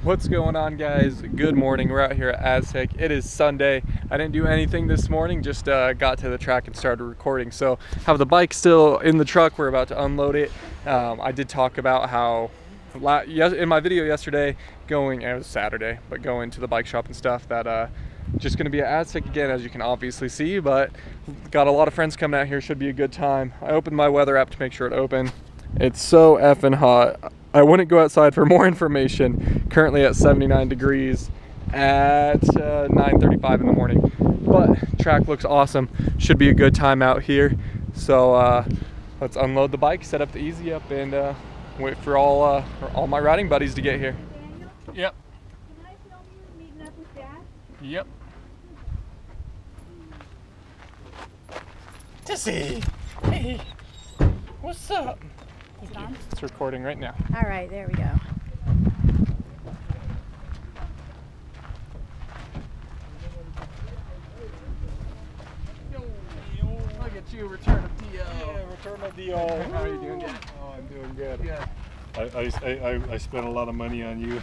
What's going on, guys? Good morning. We're out here at Aztec. It is Sunday. I didn't do anything this morning, just got to the track and started recording. So have the bike still in the truck. We're about to unload it. I did talk about how in my video yesterday, it was Saturday, but going to the bike shop and stuff, that just going to be at Aztec again, as you can obviously see, but got a lot of friends coming out here. Should be a good time. I opened my weather app to make sure it opened. It's so effing hot. I wouldn't go outside for more information. Currently at 79 degrees at 9:35 in the morning. But track looks awesome. Should be a good time out here. So let's unload the bike, set up the easy up, and wait for all my riding buddies to get here. Yep. Can I film you meeting up with Dad? Yep. Tissy! Hey! What's up? Is it on? It's recording right now. All right, there we go. Look at you, return of DeeO. Yeah, return of DeeO. How are you doing? Oh, I'm doing good. Yeah. I spent a lot of money on you.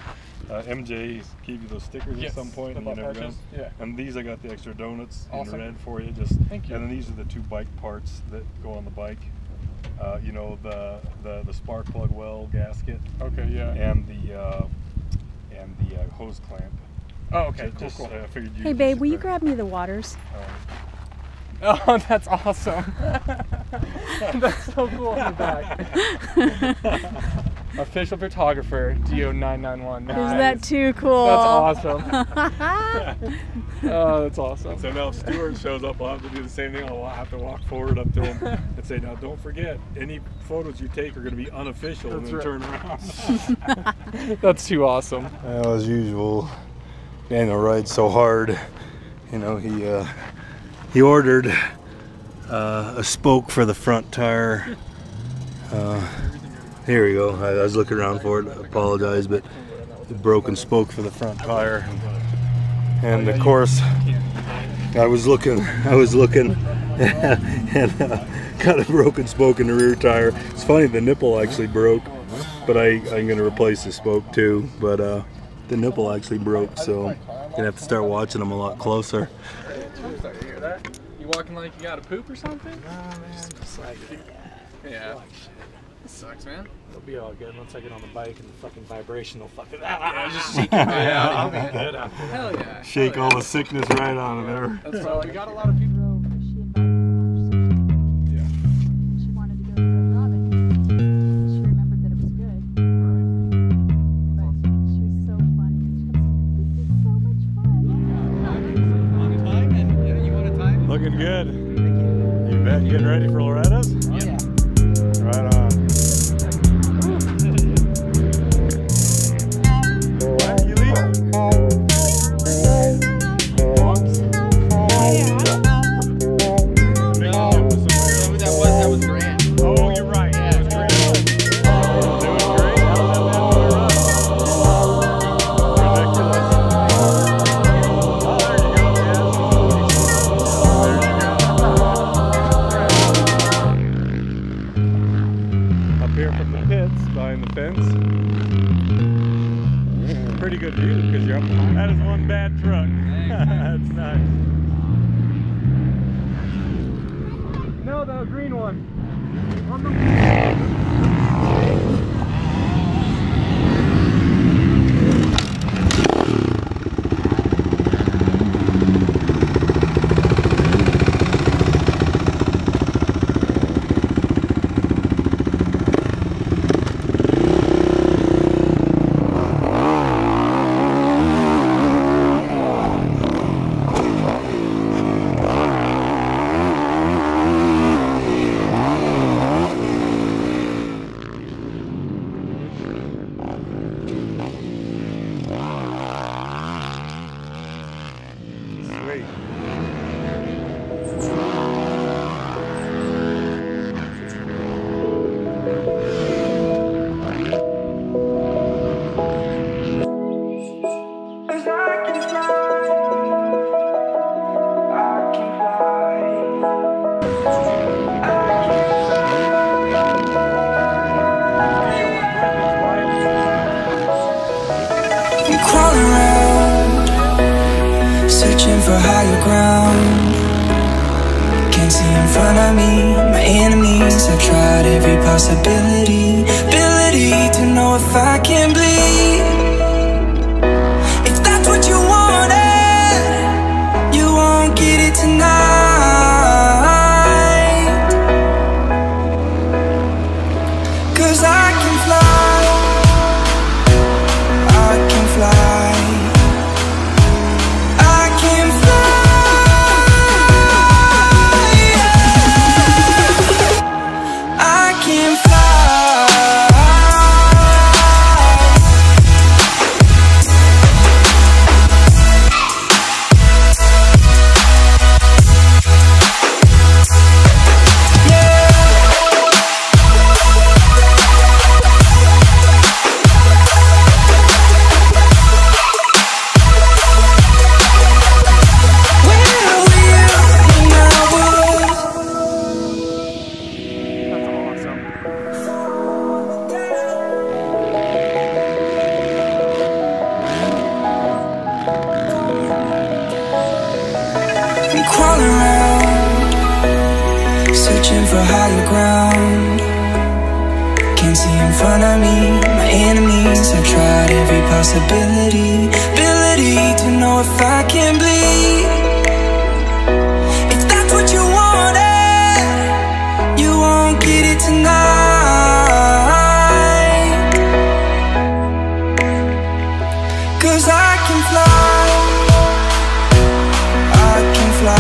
MJ gave you those stickers at some point, and you never got them. Yeah. And these, I got the extra donuts in red for you. Thank you. And then these are the two bike parts that go on the bike. You know, the spark plug well gasket. Okay. Yeah. And the hose clamp. Oh, okay. Cool. I figured you. Hey, babe, will you grab me the waters? Oh, that's awesome. That's so cool in the back. Official photographer, DeeO 991. Nice. Isn't that too cool? That's awesome. Oh, that's awesome. So now if Stuart shows up, I'll have to do the same thing. I'll have to walk forward up to him and say, now don't forget, any photos you take are going to be unofficial, and then turn around. That's too awesome. Well, as usual, Daniel rides so hard. You know, he ordered a spoke for the front tire. Here we go. I was looking around for it. I apologize, but the broken spoke for the front tire. And of course, I was looking, and got a broken spoke in the rear tire. It's funny, the nipple actually broke, but I'm going to replace the spoke too. But the nipple actually broke, so I'm going to have to start watching them a lot closer. You walking like you got a poop or something? Nah, man, just like, Yeah. like shit. This sucks, man. It'll be all good once I get on the bike and the fucking vibration will fucking Just shake it right out. I'll be good after that. Hell yeah. Shake Hell all yeah. the sickness right out of there. That's right. We got a lot of people. Yeah. She wanted to go to Red Robin. She remembered that it was good. But she was so funny. She was so much fun. You want a time? Looking good. You bet. Getting ready for Loretta's? Oh, yeah. Right on. That was grand. Oh, you're right. Yeah, it was great. Doing great. Up here from the pits, behind the fence. Pretty good view because you're up behind. That is one bad truck. That's nice. No, the green one. searching for higher ground. Can't see in front of me, my enemies. I've tried every possibility, ability to know if I can bleed. If that's what you wanted, you won't get it tonight. 'Cause I can fly, I can fly. Searching for higher ground. Can't see in front of me, my enemies. I've tried every possibility, ability to know if I can bleed. If that's what you wanted, you won't get it tonight. 'Cause I can fly, I can fly.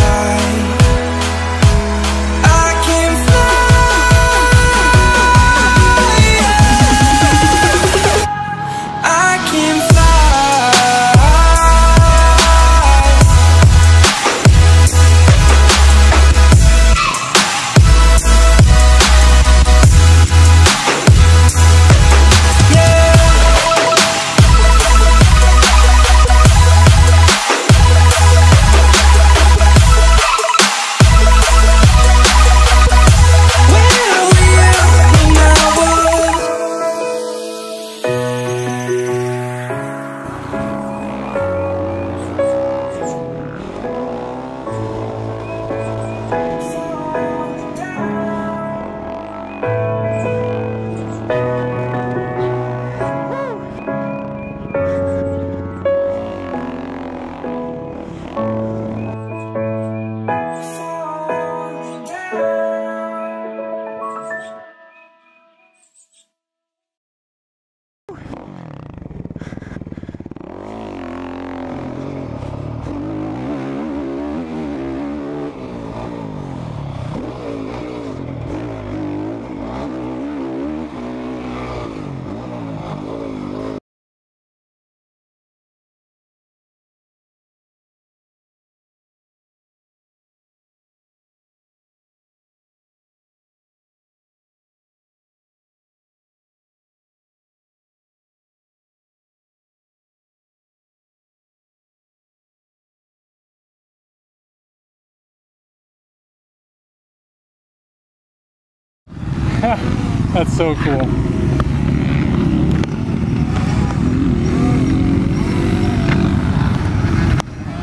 That's so cool.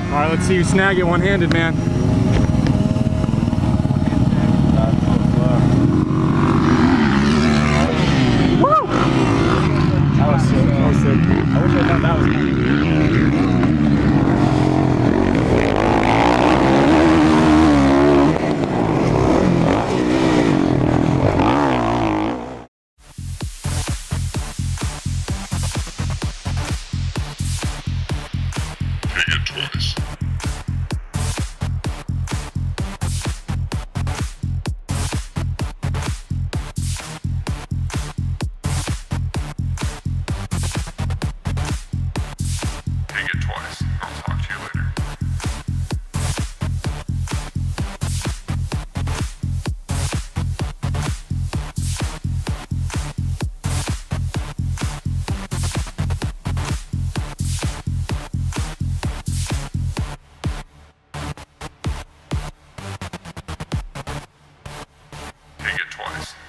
All right, let's see you snag it one-handed, man. Woo! That was sick. That was sick. I wish I thought that was coming. Take it twice.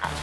I'll